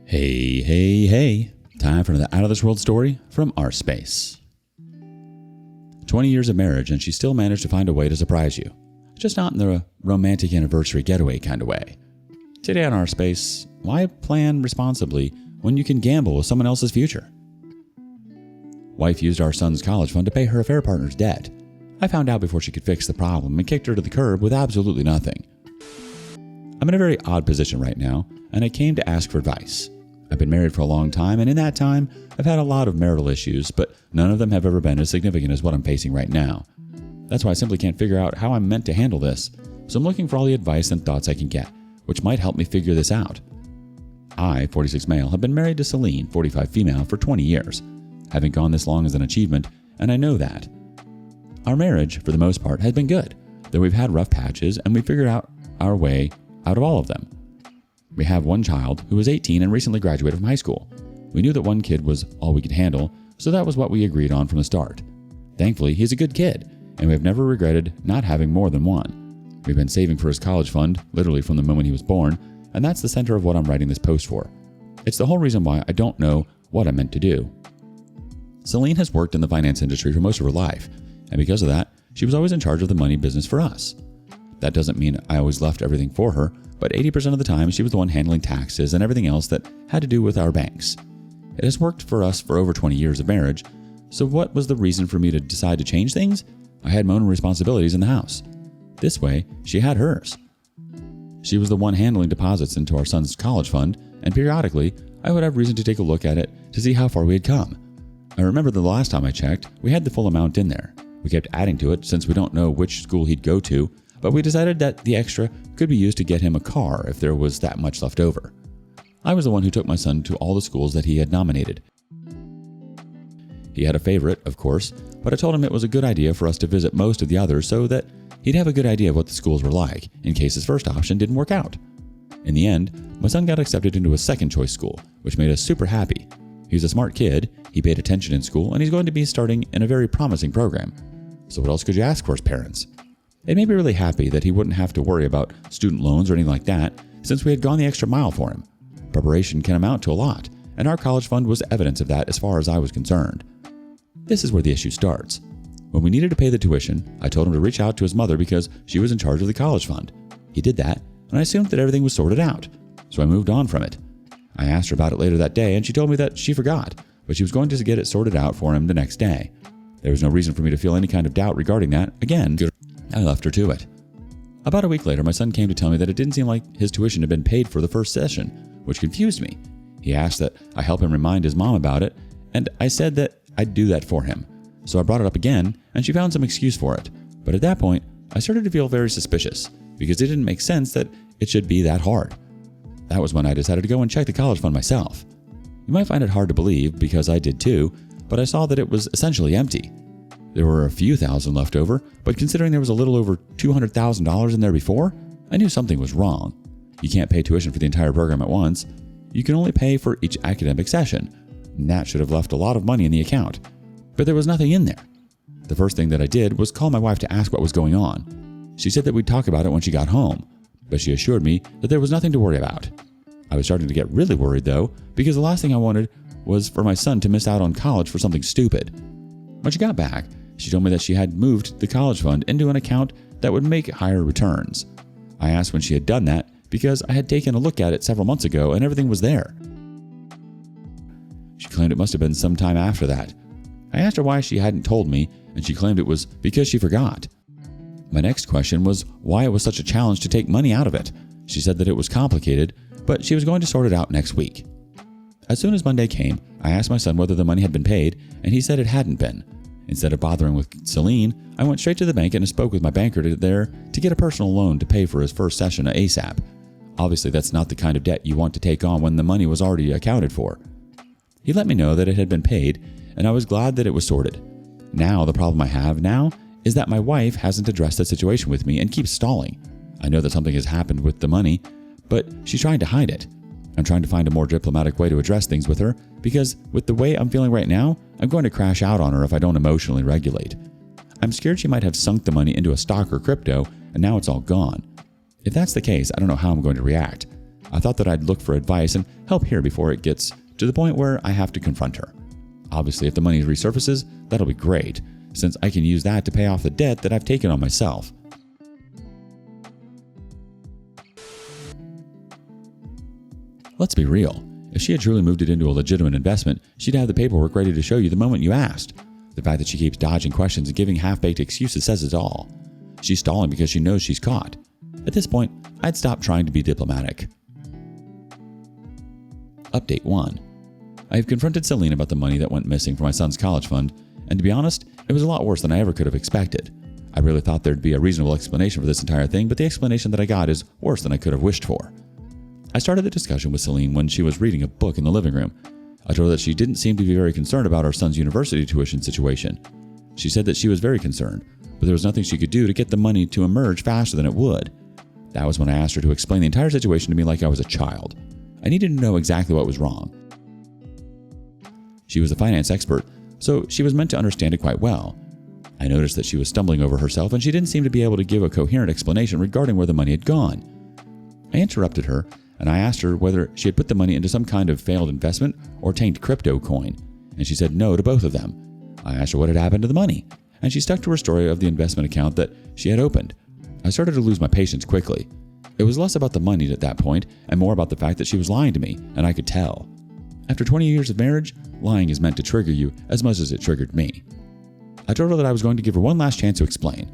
Hey, hey, hey. Time for another out-of-this-world story from rSpace. 20 years of marriage and she still managed to find a way to surprise you. Just not in the romantic anniversary getaway kind of way. Today on rSpace, why plan responsibly when you can gamble with someone else's future? Wife used our son's college fund to pay her affair partner's debt. I found out before she could fix the problem and kicked her to the curb with absolutely nothing. I'm in a very odd position right now, and I came to ask for advice. I've been married for a long time, and in that time, I've had a lot of marital issues, but none of them have ever been as significant as what I'm facing right now. That's why I simply can't figure out how I'm meant to handle this, so I'm looking for all the advice and thoughts I can get, which might help me figure this out. I, 46 male, have been married to Celine, 45 female, for 20 years. Haven't gone this long as an achievement, and I know that. Our marriage, for the most part, has been good, though we've had rough patches, and we figured out our way out of all of them. We have one child who is 18 and recently graduated from high school. We knew that one kid was all we could handle, so that was what we agreed on from the start. Thankfully, he's a good kid, and we have never regretted not having more than one. We've been saving for his college fund, literally from the moment he was born, and that's the center of what I'm writing this post for. It's the whole reason why I don't know what I'm meant to do. Celine has worked in the finance industry for most of her life, and because of that, she was always in charge of the money business for us. That doesn't mean I always left everything for her, but 80% of the time she was the one handling taxes and everything else that had to do with our banks. It has worked for us for over 20 years of marriage, so what was the reason for me to decide to change things? I had my own responsibilities in the house. This way, she had hers. She was the one handling deposits into our son's college fund, and periodically, I would have reason to take a look at it to see how far we had come. I remember the last time I checked, we had the full amount in there. We kept adding to it since we don't know which school he'd go to, but we decided that the extra could be used to get him a car if there was that much left over. I was the one who took my son to all the schools that he had nominated. He had a favorite, of course, but I told him it was a good idea for us to visit most of the others so that he'd have a good idea of what the schools were like in case his first option didn't work out. In the end, my son got accepted into a second choice school, which made us super happy. He was a smart kid, he paid attention in school, and he's going to be starting in a very promising program. So what else could you ask for as parents? It made me really happy that he wouldn't have to worry about student loans or anything like that, since we had gone the extra mile for him. Preparation can amount to a lot, and our college fund was evidence of that as far as I was concerned. This is where the issue starts. When we needed to pay the tuition, I told him to reach out to his mother because she was in charge of the college fund. He did that, and I assumed that everything was sorted out, so I moved on from it. I asked her about it later that day, and she told me that she forgot, but she was going to get it sorted out for him the next day. There was no reason for me to feel any kind of doubt regarding that. Again, I left her to it. About a week later, my son came to tell me that it didn't seem like his tuition had been paid for the first session, which confused me. He asked that I help him remind his mom about it, and I said that I'd do that for him. So I brought it up again, and she found some excuse for it. But at that point, I started to feel very suspicious, because it didn't make sense that it should be that hard. That was when I decided to go and check the college fund myself. You might find it hard to believe, because I did too, but I saw that it was essentially empty. There were a few thousand left over, but considering there was a little over $200,000 in there before, I knew something was wrong. You can't pay tuition for the entire program at once. You can only pay for each academic session, and that should have left a lot of money in the account. But there was nothing in there. The first thing that I did was call my wife to ask what was going on. She said that we'd talk about it when she got home, but she assured me that there was nothing to worry about. I was starting to get really worried though, because the last thing I wanted was for my son to miss out on college for something stupid. When she got back, she told me that she had moved the college fund into an account that would make higher returns. I asked when she had done that because I had taken a look at it several months ago and everything was there. She claimed it must have been some time after that. I asked her why she hadn't told me, and she claimed it was because she forgot. My next question was why it was such a challenge to take money out of it. She said that it was complicated, but she was going to sort it out next week. As soon as Monday came, I asked my son whether the money had been paid, and he said it hadn't been. Instead of bothering with Celine, I went straight to the bank and spoke with my banker there to get a personal loan to pay for his first session ASAP. Obviously, that's not the kind of debt you want to take on when the money was already accounted for. He let me know that it had been paid, and I was glad that it was sorted. Now, the problem I have now is that my wife hasn't addressed the situation with me and keeps stalling. I know that something has happened with the money, but she's trying to hide it. I'm trying to find a more diplomatic way to address things with her because with the way I'm feeling right now, I'm going to crash out on her if I don't emotionally regulate. I'm scared she might have sunk the money into a stock or crypto and now it's all gone. If that's the case, I don't know how I'm going to react. I thought that I'd look for advice and help here before it gets to the point where I have to confront her. Obviously, if the money resurfaces, that'll be great, since I can use that to pay off the debt that I've taken on myself. Let's be real. If she had truly moved it into a legitimate investment, she'd have the paperwork ready to show you the moment you asked. The fact that she keeps dodging questions and giving half-baked excuses says it all. She's stalling because she knows she's caught. At this point, I'd stop trying to be diplomatic. Update 1. I have confronted Celine about the money that went missing from my son's college fund, and to be honest, it was a lot worse than I ever could have expected. I really thought there'd be a reasonable explanation for this entire thing, but the explanation that I got is worse than I could have wished for. I started the discussion with Celine when she was reading a book in the living room. I told her that she didn't seem to be very concerned about our son's university tuition situation. She said that she was very concerned, but there was nothing she could do to get the money to emerge faster than it would. That was when I asked her to explain the entire situation to me like I was a child. I needed to know exactly what was wrong. She was a finance expert, so she was meant to understand it quite well. I noticed that she was stumbling over herself and she didn't seem to be able to give a coherent explanation regarding where the money had gone. I interrupted her and I asked her whether she had put the money into some kind of failed investment or tanked crypto coin, and she said no to both of them. I asked her what had happened to the money, and she stuck to her story of the investment account that she had opened. I started to lose my patience quickly. It was less about the money at that point and more about the fact that she was lying to me, and I could tell. After 20 years of marriage, lying is meant to trigger you as much as it triggered me. I told her that I was going to give her one last chance to explain.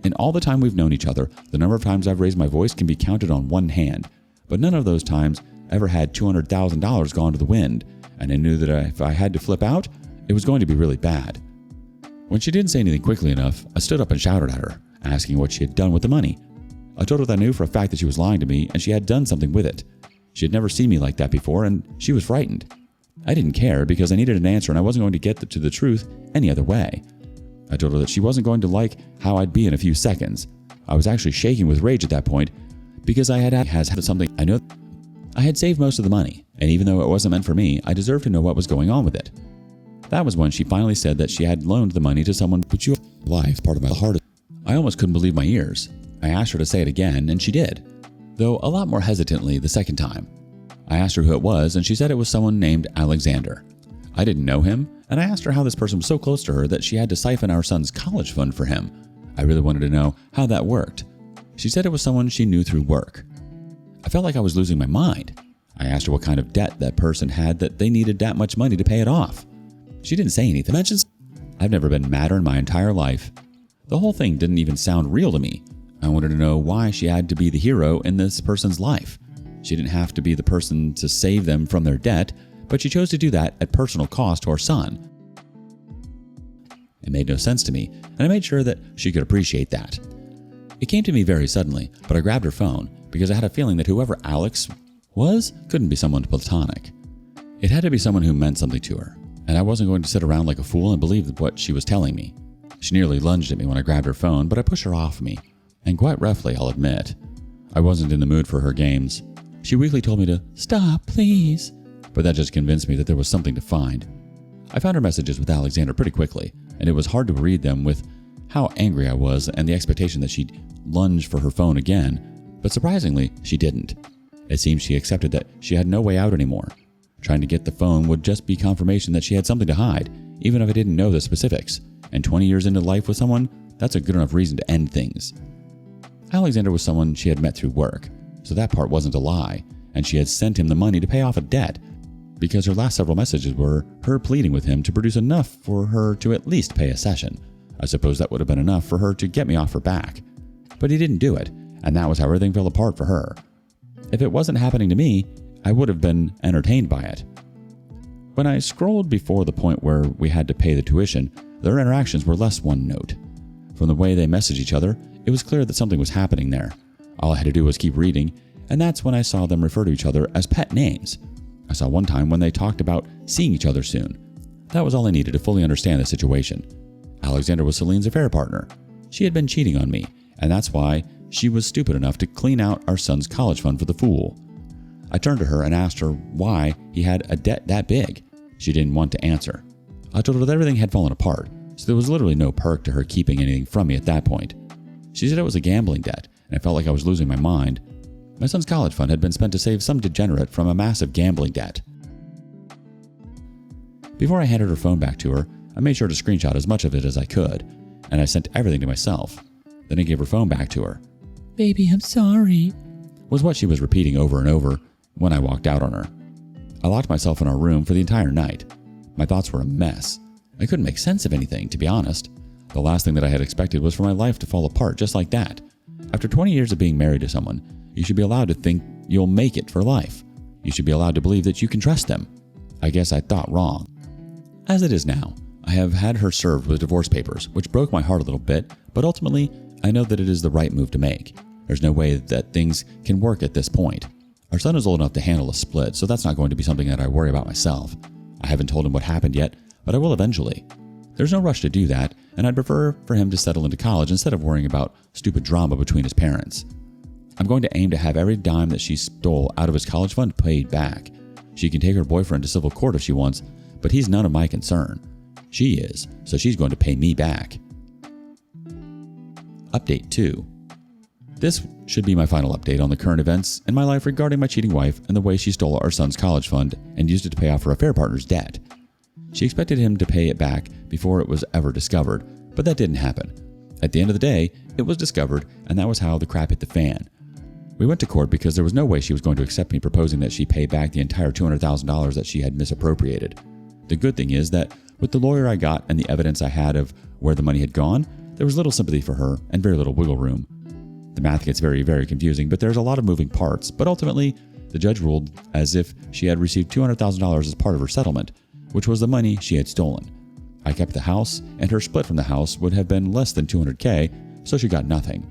In all the time we've known each other, the number of times I've raised my voice can be counted on one hand, but none of those times ever had $200,000 gone to the wind, and I knew that if I had to flip out, it was going to be really bad. When she didn't say anything quickly enough, I stood up and shouted at her, asking what she had done with the money. I told her that I knew for a fact that she was lying to me and she had done something with it. She had never seen me like that before and she was frightened. I didn't care because I needed an answer and I wasn't going to get to the truth any other way. I told her that she wasn't going to like how I'd be in a few seconds. I was actually shaking with rage at that point because I had something I know. I had saved most of the money, and even though it wasn't meant for me, I deserved to know what was going on with it. That was when she finally said that she had loaned the money to someone who put your life part of my heart. I almost couldn't believe my ears. I asked her to say it again, and she did, though a lot more hesitantly the second time. I asked her who it was, and she said it was someone named Alexander. I didn't know him, and I asked her how this person was so close to her that she had to siphon our son's college fund for him. I really wanted to know how that worked. She said it was someone she knew through work. I felt like I was losing my mind. I asked her what kind of debt that person had that they needed that much money to pay it off. She didn't say anything. I've never been madder in my entire life. The whole thing didn't even sound real to me. I wanted to know why she had to be the hero in this person's life. She didn't have to be the person to save them from their debt, but she chose to do that at personal cost to our son. It made no sense to me, and I made sure that she could appreciate that. It came to me very suddenly, but I grabbed her phone because I had a feeling that whoever Alex was couldn't be someone platonic. It had to be someone who meant something to her, and I wasn't going to sit around like a fool and believe what she was telling me. She nearly lunged at me when I grabbed her phone, but I pushed her off me, and quite roughly, I'll admit. I wasn't in the mood for her games. She weakly told me to stop, please, but that just convinced me that there was something to find. I found her messages with Alexander pretty quickly, and it was hard to read them with how angry I was and the expectation that she'd lunge for her phone again, but surprisingly, she didn't. It seemed she accepted that she had no way out anymore. Trying to get the phone would just be confirmation that she had something to hide, even if I didn't know the specifics, and 20 years into life with someone, that's a good enough reason to end things. Alexander was someone she had met through work, so that part wasn't a lie, and she had sent him the money to pay off a debt, because her last several messages were her pleading with him to produce enough for her to at least pay a session. I suppose that would have been enough for her to get me off her back. But he didn't do it, and that was how everything fell apart for her. If it wasn't happening to me, I would have been entertained by it. When I scrolled before the point where we had to pay the tuition, their interactions were less one note. From the way they messaged each other, it was clear that something was happening there. All I had to do was keep reading, and that's when I saw them refer to each other as pet names. I saw one time when they talked about seeing each other soon. That was all I needed to fully understand the situation. Alexander was Celine's affair partner. She had been cheating on me, and that's why she was stupid enough to clean out our son's college fund for the fool. I turned to her and asked her why he had a debt that big. She didn't want to answer. I told her that everything had fallen apart, so there was literally no perk to her keeping anything from me at that point. She said it was a gambling debt, and I felt like I was losing my mind. My son's college fund had been spent to save some degenerate from a massive gambling debt. Before I handed her phone back to her, I made sure to screenshot as much of it as I could, and I sent everything to myself. Then I gave her phone back to her. "Baby, I'm sorry," was what she was repeating over and over when I walked out on her. I locked myself in our room for the entire night. My thoughts were a mess. I couldn't make sense of anything, to be honest. The last thing that I had expected was for my life to fall apart just like that. After 20 years of being married to someone, you should be allowed to think you'll make it for life. You should be allowed to believe that you can trust them. I guess I thought wrong. As it is now, I have had her served with divorce papers, which broke my heart a little bit, but ultimately, I know that it is the right move to make. There's no way that things can work at this point. Our son is old enough to handle a split, so that's not going to be something that I worry about myself. I haven't told him what happened yet, but I will eventually. There's no rush to do that, and I'd prefer for him to settle into college instead of worrying about stupid drama between his parents. I'm going to aim to have every dime that she stole out of his college fund paid back. She can take her boyfriend to civil court if she wants, but he's none of my concern. She is, so she's going to pay me back. Update 2. This should be my final update on the current events in my life regarding my cheating wife and the way she stole our son's college fund and used it to pay off her affair partner's debt. She expected him to pay it back before it was ever discovered, but that didn't happen. At the end of the day, it was discovered, and that was how the crap hit the fan. We went to court because there was no way she was going to accept me proposing that she pay back the entire $200,000 that she had misappropriated. The good thing is that with the lawyer I got and the evidence I had of where the money had gone, there was little sympathy for her and very little wiggle room. The math gets very, very confusing, but there's a lot of moving parts. But ultimately, the judge ruled as if she had received $200,000 as part of her settlement, which was the money she had stolen. I kept the house, and her split from the house would have been less than $200K, so she got nothing.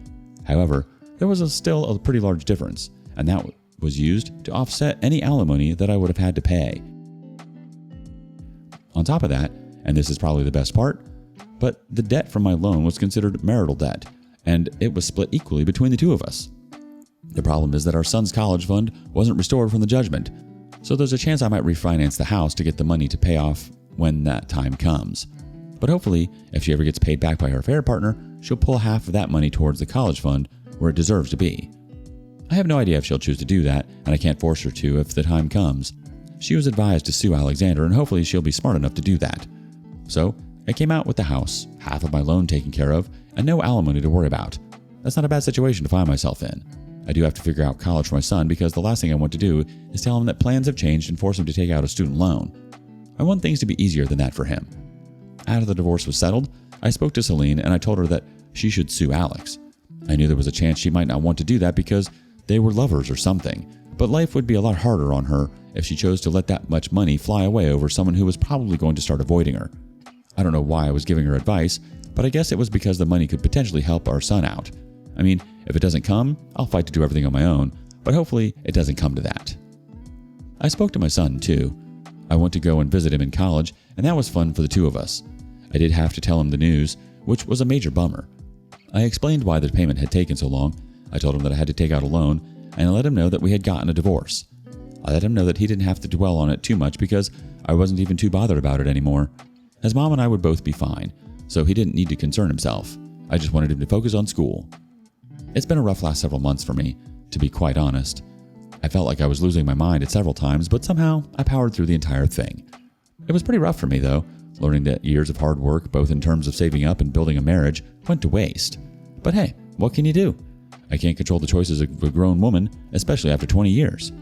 However, there was still a pretty large difference, and that was used to offset any alimony that I would have had to pay. On top of that, and this is probably the best part, but the debt from my loan was considered marital debt, and it was split equally between the two of us. The problem is that our son's college fund wasn't restored from the judgment, so there's a chance I might refinance the house to get the money to pay off when that time comes. But hopefully, if she ever gets paid back by her affair partner, she'll pull half of that money towards the college fund where it deserves to be. I have no idea if she'll choose to do that, and I can't force her to if the time comes. She was advised to sue Alexander, and hopefully she'll be smart enough to do that. So, I came out with the house, half of my loan taken care of, and no alimony to worry about. That's not a bad situation to find myself in. I do have to figure out college for my son because the last thing I want to do is tell him that plans have changed and force him to take out a student loan. I want things to be easier than that for him. After the divorce was settled, I spoke to Celine and I told her that she should sue Alex. I knew there was a chance she might not want to do that because they were lovers or something, but life would be a lot harder on her if she chose to let that much money fly away over someone who was probably going to start avoiding her. I don't know why I was giving her advice, but I guess it was because the money could potentially help our son out. I mean, if it doesn't come, I'll fight to do everything on my own, but hopefully it doesn't come to that. I spoke to my son, too. I went to go and visit him in college, and that was fun for the two of us. I did have to tell him the news, which was a major bummer. I explained why the payment had taken so long. I told him that I had to take out a loan, and I let him know that we had gotten a divorce. I let him know that he didn't have to dwell on it too much because I wasn't even too bothered about it anymore. His mom and I would both be fine, so he didn't need to concern himself. I just wanted him to focus on school. It's been a rough last several months for me, to be quite honest. I felt like I was losing my mind at several times, but somehow I powered through the entire thing. It was pretty rough for me, though, learning that years of hard work, both in terms of saving up and building a marriage, went to waste. But hey, what can you do? I can't control the choices of a grown woman, especially after 20 years.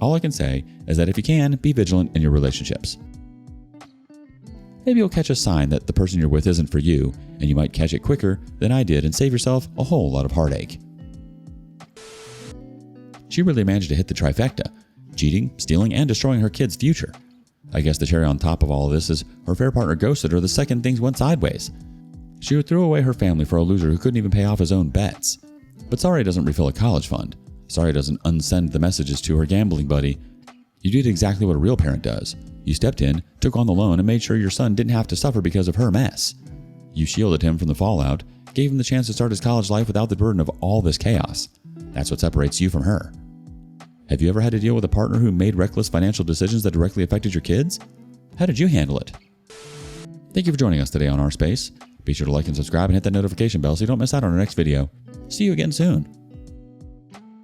All I can say is that if you can, be vigilant in your relationships. Maybe you'll catch a sign that the person you're with isn't for you, and you might catch it quicker than I did and save yourself a whole lot of heartache. She really managed to hit the trifecta: cheating, stealing, and destroying her kid's future. I guess the cherry on top of all of this is her affair partner ghosted her the second things went sideways. She threw away her family for a loser who couldn't even pay off his own bets. But sorry doesn't refill a college fund. Sorry doesn't unsend the messages to her gambling buddy. You did exactly what a real parent does. You stepped in, took on the loan, and made sure your son didn't have to suffer because of her mess. You shielded him from the fallout, gave him the chance to start his college life without the burden of all this chaos. That's what separates you from her. Have you ever had to deal with a partner who made reckless financial decisions that directly affected your kids? How did you handle it? Thank you for joining us today on rSpace. Be sure to like and subscribe and hit that notification bell so you don't miss out on our next video. See you again soon.